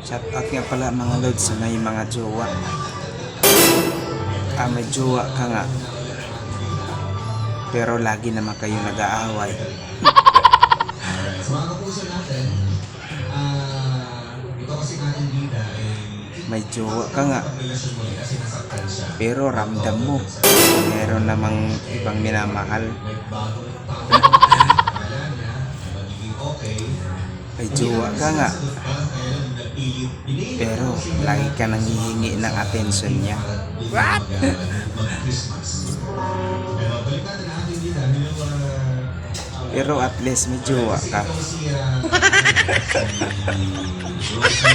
Shout out nga pala mga lods sa may mga jowa. May jowa ka nga. Pero lagi naman kayo nag-aaway. Sa mga kapuso natin, ito kasi natin bida, May jowa ka nga. relasyon mo kasi nasaktan siya. Pero ramdam mo. Meron namang ibang minamahal. May bagong tao, akala niya, magiging okay. May jowa ka nga. Kaya napilit, pinilit Pero lagi ka nang hihingi ng attention niya. What? Mag-Christmas. Pero balikan na natin bida, Pero at least may jowa ka. si Rose,